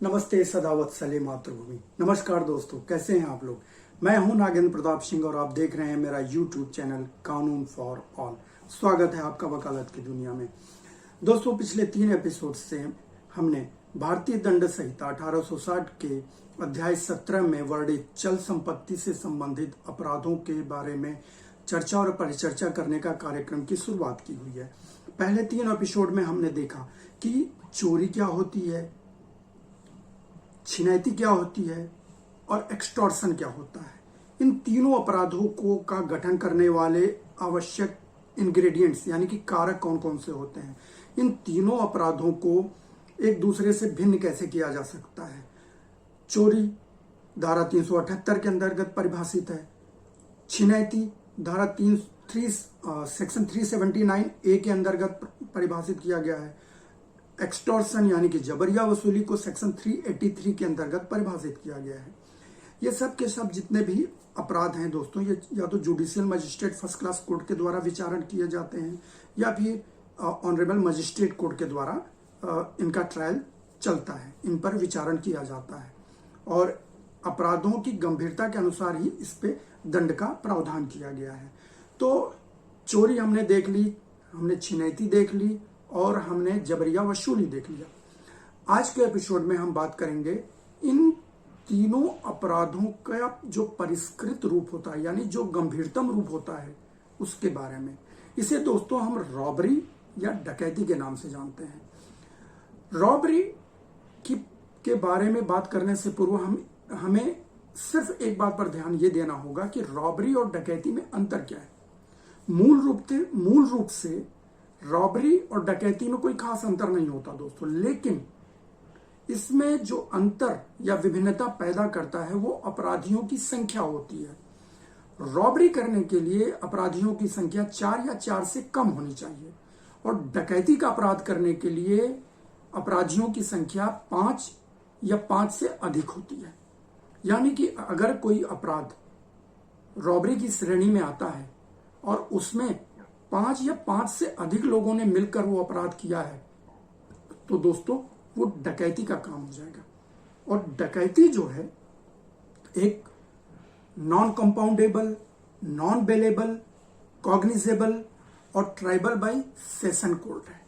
नमस्ते सदावत्सले मातृभूमि। नमस्कार दोस्तों, कैसे हैं आप लोग। मैं हूं नागेंद्र प्रताप सिंह और आप देख रहे हैं मेरा यूट्यूब चैनल कानून फॉर ऑल। स्वागत है आपका वकालत की दुनिया में। दोस्तों, पिछले 3 एपिसोड से हमने भारतीय दंड संहिता 1860 के अध्याय 17 में वर्णित चल संपत्ति से संबंधित अपराधों के बारे में चर्चा और परिचर्चा करने का कार्यक्रम की शुरुआत की हुई है। पहले 3 एपिसोड में हमने देखा कि चोरी क्या होती है, छिनैती क्या होती है और एक्सटॉर्शन क्या होता है। इन तीनों अपराधों को का गठन करने वाले आवश्यक इंग्रेडिएंट्स यानी कि कारक कौन कौन से होते हैं, इन तीनों अपराधों को एक दूसरे से भिन्न कैसे किया जा सकता है। चोरी धारा 378 के अंतर्गत परिभाषित है। छिनैती धारा सेक्शन 379A के अंतर्गत परिभाषित किया गया है। एक्सटॉर्शन यानी कि जबरिया वसूली को सेक्शन 383 के अंतर्गत परिभाषित किया गया है। ये सब के सब जितने भी अपराध हैं दोस्तों, ये या तो judicial magistrate first class court के द्वारा विचारण किए जाते हैं या फिर ऑनरेबल मजिस्ट्रेट कोर्ट के द्वारा इनका ट्रायल चलता है, इन पर विचारण किया जाता है और अपराधों की गंभीरता के अनुसार ही इस पे दंड का प्रावधान किया गया है। तो चोरी हमने देख ली, हमने छिनैती देख ली और हमने जबरिया वसूली देख लिया। आज के एपिसोड में हम बात करेंगे इन तीनों अपराधों का जो परिष्कृत रूप होता है यानी जो गंभीरतम रूप होता है उसके बारे में। इसे दोस्तों हम रॉबरी या डकैती के नाम से जानते हैं। रॉबरी के बारे में बात करने से पूर्व हमें सिर्फ एक बात पर ध्यान ये देना होगा कि रॉबरी और डकैती में अंतर क्या है। मूल रूप से रॉबरी और डकैती में कोई खास अंतर नहीं होता दोस्तों, लेकिन इसमें जो अंतर या विभिन्नता पैदा करता है वो अपराधियों की संख्या होती है। रॉबरी करने के लिए अपराधियों की संख्या 4 या 4 से कम होनी चाहिए और डकैती का अपराध करने के लिए अपराधियों की संख्या 5 या 5 से अधिक होती है। यानी कि अगर कोई अपराध रॉबरी की श्रेणी में आता है और उसमें 5 या 5 से अधिक लोगों ने मिलकर वो अपराध किया है तो दोस्तों वो डकैती का काम हो जाएगा। और डकैती जो है एक non compoundable, non bailable, cognizable और ट्राइबल बाय सेशन कोर्ट है।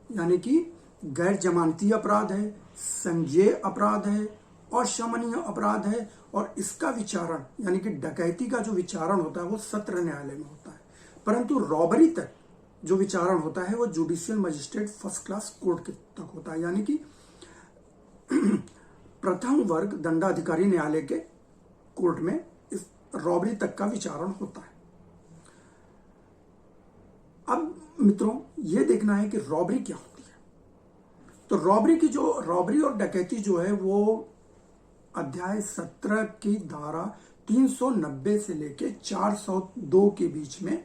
यानी कि गैर जमानती अपराध है, संज्ञेय अपराध है, अशमनीय अपराध है और इसका विचारण यानी कि डकैती का जो विचारण होता है वो सत्र न्यायालय में होता है, परंतु रॉबरी तक जो विचारण होता है वो judicial magistrate first class court तक होता है। यानी कि प्रथम वर्ग दंडाधिकारी न्यायालय के कोर्ट में इस रॉबरी तक का विचारण होता है। अब मित्रों ये देखना है कि रॉबरी क्या होती है। तो रॉबरी और डकैती जो है वो अध्याय 17 की धारा 390 से लेके 402 के बीच में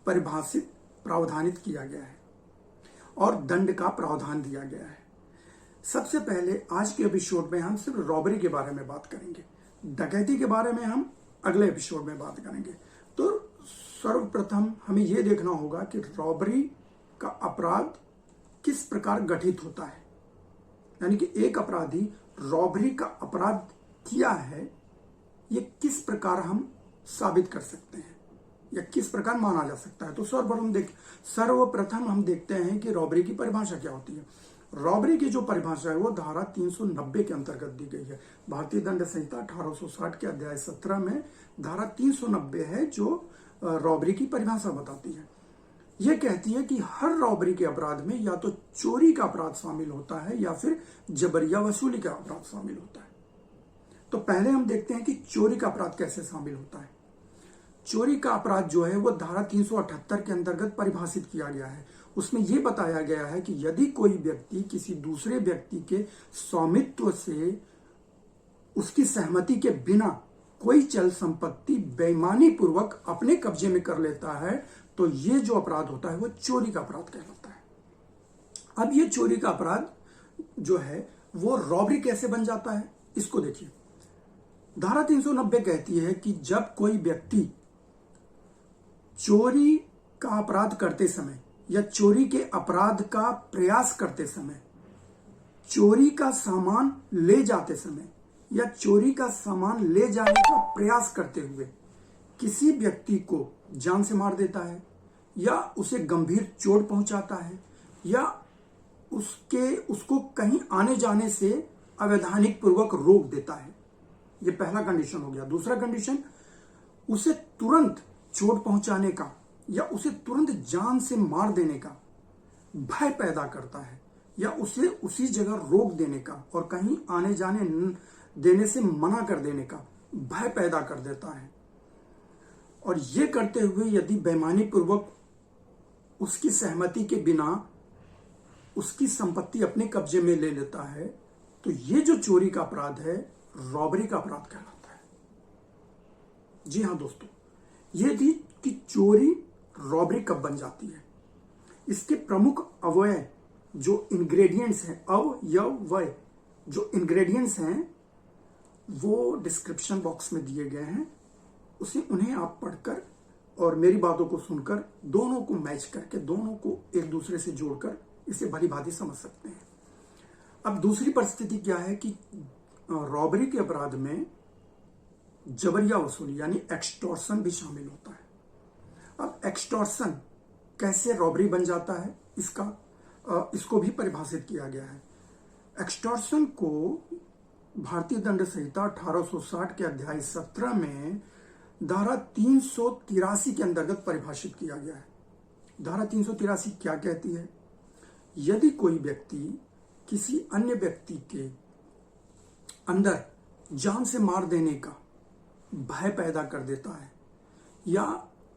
परिभाषित प्रावधानित किया गया है और दंड का प्रावधान दिया गया है। सबसे पहले आज के एपिसोड में हम सिर्फ रॉबरी के बारे में बात करेंगे, डकैती के बारे में हम अगले एपिसोड में बात करेंगे। तो सर्वप्रथम हमें यह देखना होगा कि रॉबरी का अपराध किस प्रकार गठित होता है। यानी कि एक अपराधी रॉबरी का अपराध किया है, ये किस प्रकार हम साबित कर सकते हैं या किस प्रकार माना जा सकता है। तो सर्वप्रथम हम देखते हैं कि रॉबरी की परिभाषा क्या होती है। रॉबरी की जो परिभाषा है वो धारा 390 के अंतर्गत दी गई है। भारतीय दंड संहिता 1860 के अध्याय 17 में धारा 390 है जो रॉबरी की परिभाषा बताती है। यह कहती है कि हर रॉबरी के अपराध में या तो चोरी का अपराध शामिल होता है या फिर जबरिया वसूली का अपराध शामिल होता है। तो पहले हम देखते हैं कि चोरी का अपराध कैसे शामिल होता है। चोरी का अपराध जो है वो धारा 378 के अंतर्गत परिभाषित किया गया है। उसमें यह बताया गया है कि यदि कोई व्यक्ति किसी दूसरे व्यक्ति के स्वामित्व से उसकी सहमति के बिना कोई चल संपत्ति बेईमानी पूर्वक अपने कब्जे में कर लेता है तो ये जो अपराध होता है वो चोरी का अपराध कहलाता है। अब ये चोरी का अपराध जो है वो रॉबरी कैसे बन जाता है इसको देखिए। धारा 390 कहती है कि जब कोई व्यक्ति चोरी का अपराध करते समय या चोरी के अपराध का प्रयास करते समय चोरी का सामान ले जाते समय या चोरी का सामान ले जाने का प्रयास करते हुए किसी व्यक्ति को जान से मार देता है या उसे गंभीर चोट पहुंचाता है या उसको कहीं आने जाने से अवैधानिक पूर्वक रोक देता है। यह पहला कंडीशन हो गया। दूसरा कंडीशन, उसे तुरंत चोट पहुंचाने का या उसे तुरंत जान से मार देने का भय पैदा करता है या उसे उसी जगह रोक देने का और कहीं आने जाने देने से मना कर देने का भय पैदा कर देता है। और यह करते हुए यदि बेईमानी पूर्वक उसकी सहमति के बिना उसकी संपत्ति अपने कब्जे में ले लेता है, तो यह जो चोरी का अपराध है रॉबरी का अपराध कहलाता है। जी हां दोस्तों, यह थी कि चोरी रॉबरी कब बन जाती है। इसके प्रमुख अवयव जो इंग्रेडिएंट्स हैं, अवयव जो इंग्रेडिएंट्स हैं वो डिस्क्रिप्शन बॉक्स में दिए गए हैं। उन्हें आप पढ़कर और मेरी बातों को सुनकर दोनों को मैच करके, दोनों को एक दूसरे से जोड़कर इसे भली भांति समझ सकते हैं। अब दूसरी परिस्थिति क्या है कि रॉबरी के अपराध में जबरिया वसूली यानी एक्सटॉर्शन भी शामिल होता है। अब एक्सटॉर्शन कैसे रॉबरी बन जाता है, इसको भी परिभाषित किया गया है। एक्सटॉर्शन को भारतीय दंड संहिता 1860 के अध्याय 17 में धारा 383 के अंतर्गत परिभाषित किया गया है। धारा 383 क्या कहती है? यदि कोई व्यक्ति किसी अन्य व्यक्ति के अंदर जान से मार देने का भय पैदा कर देता है या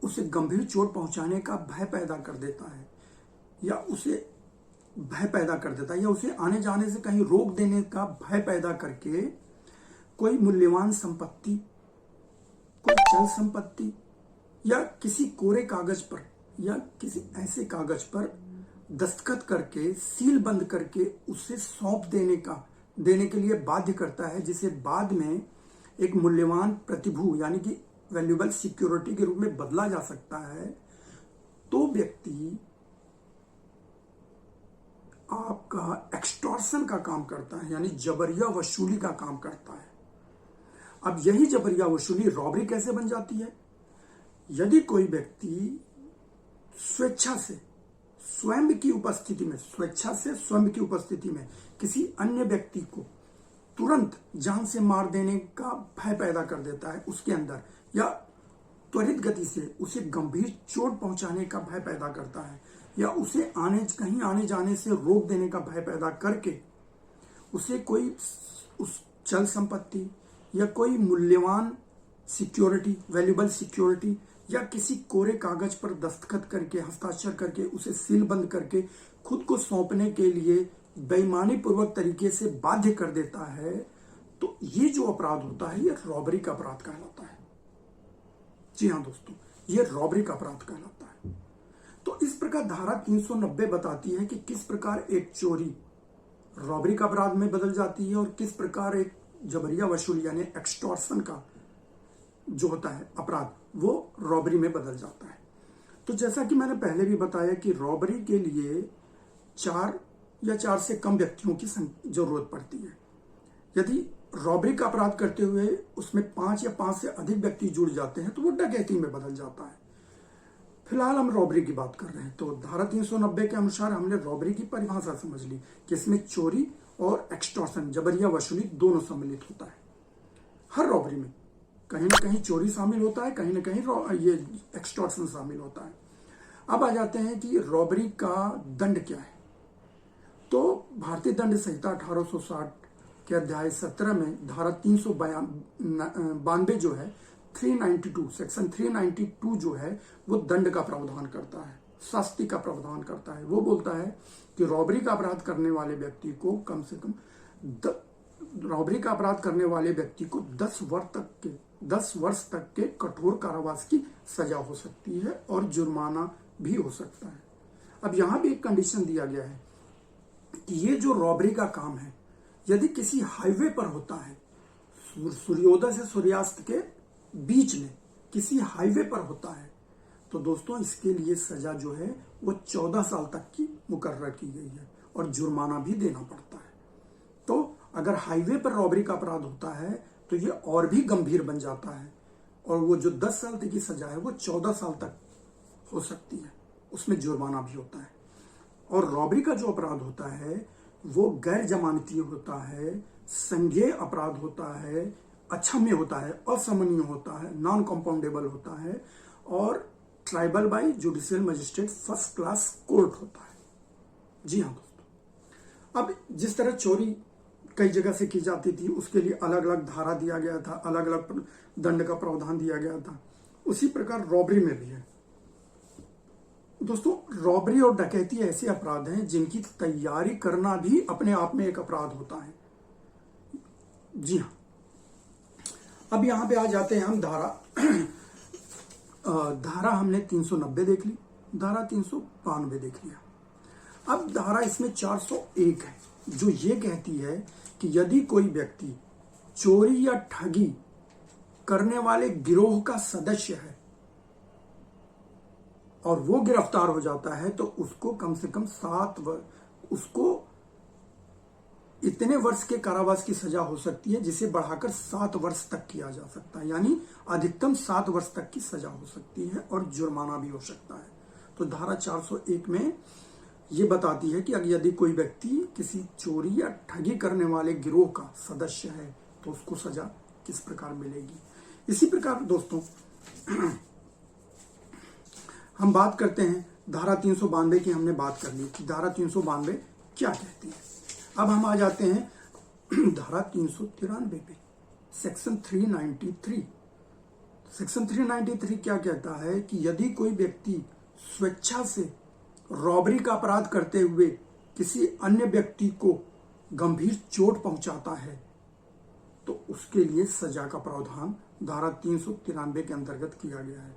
उसे गंभीर चोट पहुंचाने का भय पैदा कर देता है या उसे भय पैदा कर देता है या उसे आने जाने से कहीं रोक देने का भय पैदा करके कोई मूल्यवान संपत्ति, कोई चल संपत्ति या किसी कोरे कागज पर या किसी ऐसे कागज पर दस्तखत करके सील बंद करके उसे सौंप देने के लिए बाध्य करता है, जिसे बाद में एक मूल्यवान प्रतिभू यानी कि वैल्यूएबल सिक्योरिटी के रूप में बदला जा सकता है, तो व्यक्ति आपका एक्सटॉर्शन का काम करता है यानी जबरिया वसूली का काम करता है। अब यही जबरिया वसूली रॉबरी कैसे बन जाती है? यदि कोई व्यक्ति स्वेच्छा से स्वयं की उपस्थिति में किसी अन्य व्यक्ति को तुरंत जान से मार देने का भय पैदा कर देता है उसके अंदर, या त्वरित गति से उसे गंभीर चोट पहुंचाने का भय पैदा करता है या उसे कहीं आने जाने से रोक देने का भय पैदा करके उसे कोई उस चल संपत्ति या कोई मूल्यवान सिक्योरिटी, वैल्यूएबल सिक्योरिटी या किसी कोरे कागज पर दस्तखत करके, हस्ताक्षर करके, उसे सील बंद करके खुद को सौंपने के लिए बेईमानी पूर्वक तरीके से बाध्य कर देता है, तो ये जो अपराध होता है ये रॉबरी का अपराध कहलाता है। जी हाँ दोस्तों, ये रॉबरी का अपराध कहलाता है। तो इस प्रकार धारा 390 बताती है कि किस प्रकार एक चोरी रॉबरी का अपराध में बदल जाती है और किस प्रकार एक जबरिया वसूली यानी एक्सटॉर्शन का जो होता है अपराध वो रॉबरी में बदल जाता है। तो जैसा कि मैंने पहले भी बताया कि रॉबरी के लिए 4 या 4 से कम व्यक्तियों की जरूरत पड़ती है। यदि रॉबरी का अपराध करते हुए उसमें 5 या 5 से अधिक व्यक्ति जुड़ जाते हैं तो वो डकैती में बदल जाता है। फिलहाल हम रॉबरी की बात कर रहे हैं, तो धारा 390 के अनुसार हमने रॉबरी की परिभाषा समझ ली कि इसमें चोरी और एक्सटॉर्शन, जबरिया वसूली दोनों सम्मिलित होता है। हर रॉबरी में कहीं ना कहीं चोरी शामिल होता है, कहीं ना कहीं ये एक्सटॉर्शन शामिल होता है। अब आ जाते हैं कि रॉबरी का दंड क्या है। तो भारतीय दंड संहिता 1860 के अध्याय 17 में धारा 392 जो है 392 सेक्शन 392 जो है वो दंड का प्रावधान करता है, शास्ति का प्रावधान करता है। वो बोलता है कि रॉबरी का अपराध करने वाले व्यक्ति को कम से कम 10 वर्ष तक के कठोर कारावास की सजा हो सकती है और जुर्माना भी हो सकता है। अब यहां भी एक कंडीशन दिया गया है कि ये जो रॉबरी का काम है यदि किसी हाईवे पर होता है, सूर्योदय से सूर्यास्त के बीच में किसी हाईवे पर होता है, तो दोस्तों इसके लिए सजा जो है वो 14 साल तक की मुकर्रर की गई है और जुर्माना भी देना पड़ता है। अगर हाईवे पर रॉबरी का अपराध होता है तो ये और भी गंभीर बन जाता है, और वो जो 10 साल तक की सजा है वो 14 साल तक हो सकती है, उसमें जुर्माना भी होता है। और रॉबरी का जो अपराध होता है वो गैर जमानती होता है, संज्ञेय अपराध होता है, अक्षम्य होता है, असमनीय होता है, नॉन कंपाउंडेबल होता है, और tribal bye judicial magistrate first class court होता है। जी हाँ दोस्तों, अब जिस तरह चोरी कई जगह से की जाती थी उसके लिए अलग अलग धारा दिया गया था, अलग अलग दंड का प्रावधान दिया गया था, उसी प्रकार रॉबरी में भी है। दोस्तों, रॉबरी और डकैती ऐसे अपराध हैं जिनकी तैयारी करना भी अपने आप में एक अपराध होता है। जी हाँ, अब यहां पे आ जाते हैं हम धारा हमने 390 देख ली, धारा 392 देख लिया। अब धारा इसमें 401 है जो ये कहती है कि यदि कोई व्यक्ति चोरी या ठगी करने वाले गिरोह का सदस्य है और वो गिरफ्तार हो जाता है तो उसको कम से कम 7 वर्ष, उसको इतने वर्ष के कारावास की सजा हो सकती है जिसे बढ़ाकर 7 वर्ष तक किया जा सकता है, यानी अधिकतम 7 वर्ष तक की सजा हो सकती है और जुर्माना भी हो सकता है। तो धारा 401 में ये बताती है कि अगर यदि कोई व्यक्ति किसी चोरी या ठगी करने वाले गिरोह का सदस्य है तो उसको सजा किस प्रकार मिलेगी। इसी प्रकार दोस्तों हम बात करते हैं धारा 392 की, हमने बात कर ली कि धारा 392 क्या कहती है। अब हम आ जाते हैं धारा 393 पे, सेक्शन 393। सेक्शन 393 क्या कहता है कि यदि कोई व्यक्ति स्वेच्छा से रॉबरी का अपराध करते हुए किसी अन्य व्यक्ति को गंभीर चोट पहुंचाता है तो उसके लिए सजा का प्रावधान धारा 393 के अंतर्गत किया गया है।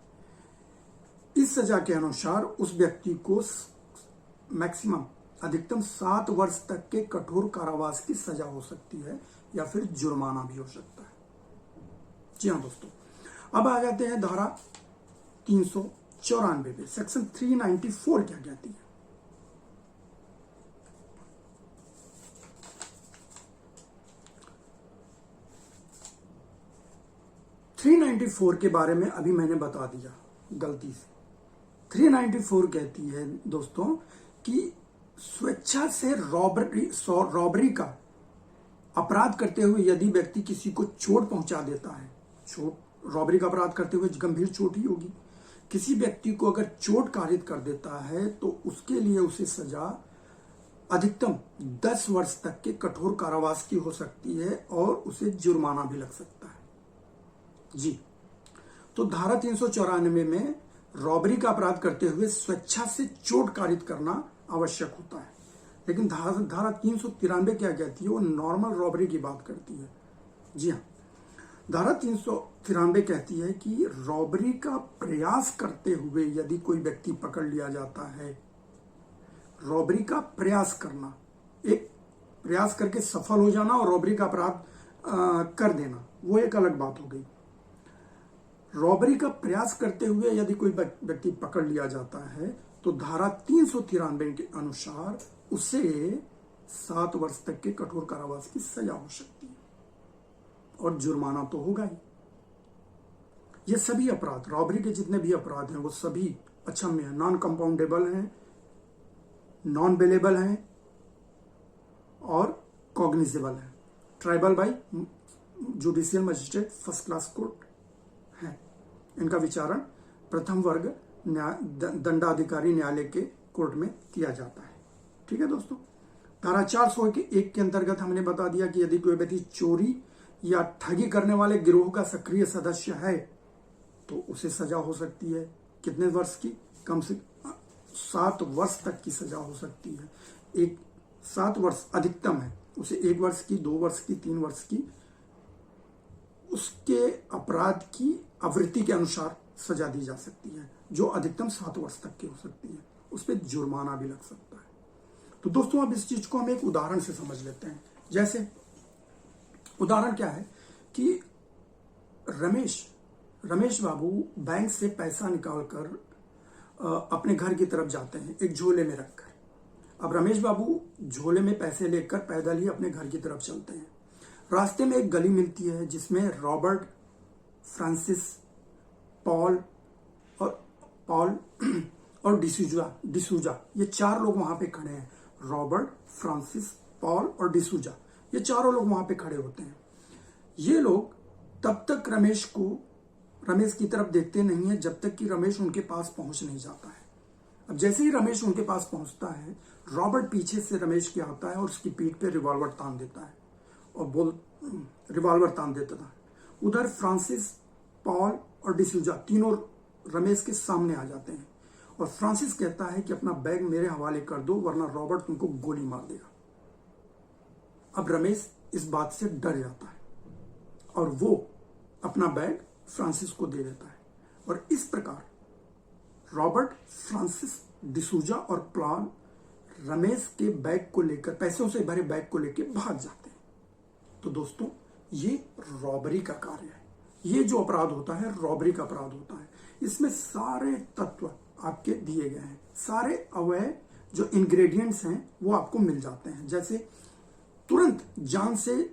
इस सजा के अनुसार उस व्यक्ति को मैक्सिमम अधिकतम 7 वर्ष तक के कठोर कारावास की सजा हो सकती है या फिर जुर्माना भी हो सकता है। जी हाँ दोस्तों, अब आ जाते हैं धारा 394 पे, सेक्शन 394 क्या कहती है। के बारे में अभी मैंने बता दिया गलती से। 394 कहती है दोस्तों कि स्वेच्छा से रॉबरी का अपराध करते हुए यदि व्यक्ति किसी को चोट पहुंचा देता है, रॉबरी का अपराध करते हुए गंभीर चोट ही होगी, किसी व्यक्ति को अगर चोट कारित कर देता है तो उसके लिए उसे सजा अधिकतम 10 वर्ष तक के कठोर कारावास की हो सकती है और उसे जुर्माना भी लग सकता है। जी, तो धारा 394 में रॉबरी का अपराध करते हुए स्वेच्छा से चोट कारित करना आवश्यक होता है, लेकिन धारा 393 क्या कहती है, वो नॉर्मल रॉबरी की बात करती है। जी हाँ, धारा 393 कहती है कि रॉबरी का प्रयास करते हुए यदि कोई व्यक्ति पकड़ लिया जाता है, रॉबरी का प्रयास करना, एक प्रयास करके सफल हो जाना और रॉबरी का अपराध कर देना, वो एक अलग बात हो गई। रॉबरी का प्रयास करते हुए यदि कोई व्यक्ति पकड़ लिया जाता है तो धारा 393 के अनुसार उसे 7 वर्ष तक के कठोर कारावास की सजा हो सकती है और जुर्माना तो होगा ही। ये सभी अपराध, रॉबरी के जितने भी अपराध हैं वो सभी अक्षम्य हैं, नॉन कंपाउंडेबल हैं, नॉन बेलेबल हैं और कॉग्निजेबल हैं। Tribal bye judicial magistrate first class court है। इनका विचारण प्रथम वर्ग दंडाधिकारी न्यायालय के कोर्ट में किया जाता है। ठीक है दोस्तों, धारा 401 के अंतर्गत हमने बता दिया कि यदि कोई व्यक्ति चोरी या ठगी करने वाले गिरोह का सक्रिय सदस्य है तो उसे सजा हो सकती है कितने वर्ष की, कम से 7 वर्ष तक की सजा हो सकती है। 7 वर्ष अधिकतम है, उसे 1 वर्ष की, 2 वर्ष की, 3 वर्ष की, उसके अपराध की आवृत्ति के अनुसार सजा दी जा सकती है जो अधिकतम 7 वर्ष तक की हो सकती है। उस पर जुर्माना भी लग सकता है। तो दोस्तों अब इस चीज को हम एक उदाहरण से समझ लेते हैं। जैसे उदाहरण क्या है कि रमेश बाबू बैंक से पैसा निकालकर अपने घर की तरफ जाते हैं एक झोले में रखकर। अब रमेश बाबू झोले में पैसे लेकर पैदल ही अपने घर की तरफ चलते हैं। रास्ते में एक गली मिलती है जिसमें रॉबर्ट, फ्रांसिस, पॉल और डिसूजा ये 4 लोग वहां पे खड़े हैं। रॉबर्ट, फ्रांसिस, पॉल और डिसूजा ये चारों लोग वहां पे खड़े होते हैं। ये लोग तब तक रमेश की तरफ देखते नहीं है जब तक कि रमेश उनके पास पहुंच नहीं जाता है। अब जैसे ही रमेश उनके पास पहुंचता है, रॉबर्ट पीछे से रमेश के आता है और उसकी पीठ पे रिवॉल्वर तान देता है उधर फ्रांसिस, पॉल और डिसूजा तीनों रमेश के सामने आ जाते हैं और फ्रांसिस कहता है कि अपना बैग मेरे हवाले कर दो वरना रॉबर्ट तुमको गोली मार देगा। अब रमेश इस बात से डर जाता है और वो अपना बैग फ्रांसिस को दे देता है और इस प्रकार रॉबर्ट, फ्रांसिस, डिसूजा और पॉल रमेश के बैग को लेकर, पैसों से भरे बैग को लेकर भाग जाते हैं। तो दोस्तों, ये रॉबरी का कार्य है। ये जो अपराध होता है रॉबरी का अपराध होता है। इसमें सारे तत्व आपके दिए गए हैं, सारे अवयव जो इंग्रेडिएंट्स हैं वो आपको मिल जाते हैं। जैसे तुरंत जान से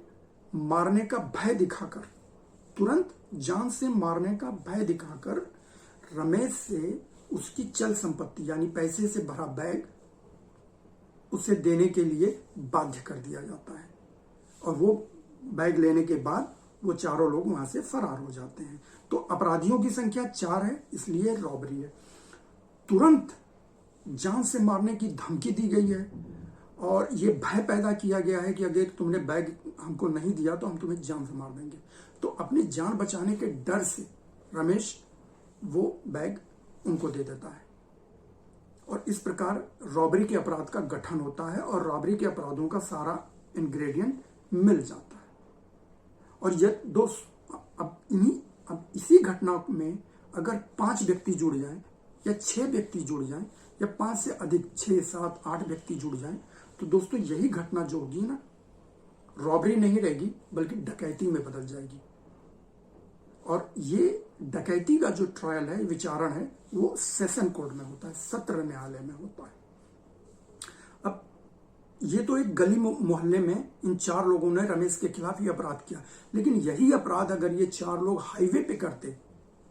मारने का भय दिखाकर रमेश से उसकी चल संपत्ति यानी पैसे से भरा बैग उसे देने के लिए बाध्य कर दिया जाता है और वो बैग लेने के बाद वो चारों लोग वहां से फरार हो जाते हैं। तो अपराधियों की संख्या 4 है, इसलिए रॉबरी है। तुरंत जान से मारने की धमकी दी गई है और ये भय पैदा किया गया है कि अगर तुमने बैग हमको नहीं दिया तो हम तुम्हें जान से मार देंगे। तो अपनी जान बचाने के डर से रमेश वो बैग उनको दे देता है और इस प्रकार रॉबरी के अपराध का गठन होता है और रॉबरी के अपराधों का सारा इंग्रेडिएंट मिल जाता है। और ये दोस्त अब इसी घटना में अगर 5 व्यक्ति जुड़ जाएं या 6 व्यक्ति जुड़ जाएं या 5 से अधिक 6, 7, 8 व्यक्ति जुड़ जाएं तो दोस्तों यही घटना जो होगी ना, रॉबरी नहीं रहेगी बल्कि डकैती में बदल जाएगी। और ये डकैती का जो ट्रायल है, विचारण है, वो सेशन कोर्ट में होता है, सत्र न्यायालय में होता है। अब ये तो एक गली मोहल्ले में इन 4 लोगों ने रमेश के खिलाफ ये अपराध किया, लेकिन यही अपराध अगर ये 4 लोग हाईवे पे करते,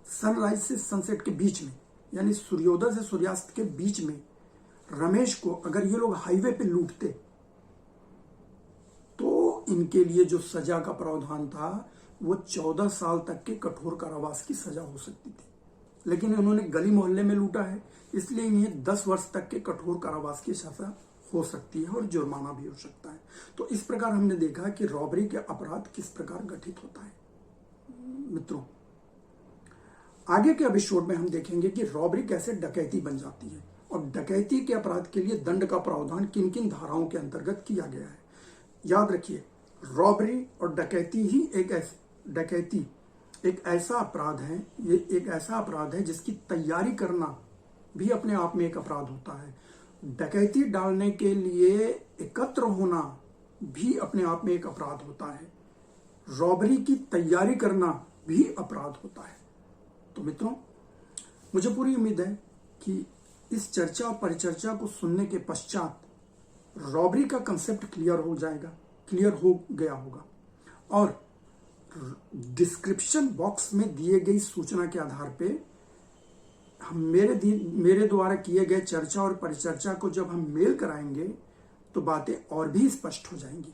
सनराइज से सनसेट के बीच में यानी सूर्योदय से सूर्यास्त के बीच में रमेश को अगर ये लोग हाईवे पे लूटते तो इनके लिए जो सजा का प्रावधान था वो 14 साल तक के कठोर कारावास की सजा हो सकती थी। लेकिन इन्होंने गली मोहल्ले में लूटा है, इसलिए इन्हें 10 वर्ष तक के कठोर कारावास की सजा हो सकती है और जुर्माना भी हो सकता है। तो इस प्रकार हमने देखा कि रॉबरी के अपराध किस प्रकार गठित होता है। मित्रों, आगे के एपिसोड में हम देखेंगे कि रॉबरी कैसे डकैती बन जाती है और डकैती के अपराध के लिए दंड का प्रावधान किन किन धाराओं के अंतर्गत किया गया है। याद रखिए, रॉबरी और डकैती एक ऐसा अपराध है, ये एक ऐसा अपराध है जिसकी तैयारी करना भी अपने आप में एक अपराध होता है। डकैती डालने के लिए एकत्र होना भी अपने आप में एक अपराध होता है। रॉबरी की तैयारी करना भी अपराध होता है। तो मित्रों, मुझे पूरी उम्मीद है कि इस चर्चा और परिचर्चा को सुनने के पश्चात रॉबरी का कंसेप्ट क्लियर हो गया होगा और डिस्क्रिप्शन बॉक्स में दिए गई सूचना के आधार पे हम मेरे द्वारा किए गए चर्चा और परिचर्चा को जब हम मेल कराएंगे तो बातें और भी स्पष्ट हो जाएंगी।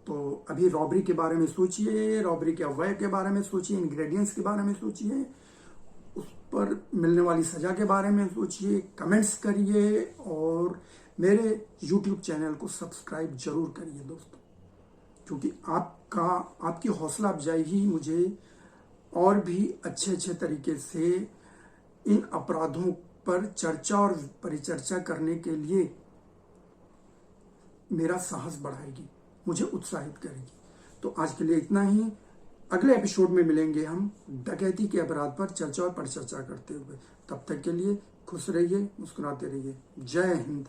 तो अभी रॉबरी के बारे में सोचिए, रॉबरी के अवयव के बारे में सोचिए, इंग्रेडिएंट्स के बारे में सोचिए, उस पर मिलने वाली सजा के बारे में सोचिए, कमेंट्स करिए और मेरे YouTube चैनल को सब्सक्राइब जरूर करिए दोस्तों, क्योंकि आपकी हौसला अफजाई ही मुझे और भी अच्छे तरीके से इन अपराधों पर चर्चा और परिचर्चा करने के लिए मेरा साहस बढ़ाएगी, मुझे उत्साहित करेगी। तो आज के लिए इतना ही। अगले एपिसोड में मिलेंगे हम डकैती के अपराध पर चर्चा और परिचर्चा करते हुए। तब तक के लिए खुश रहिए, मुस्कुराते रहिए। जय हिंद।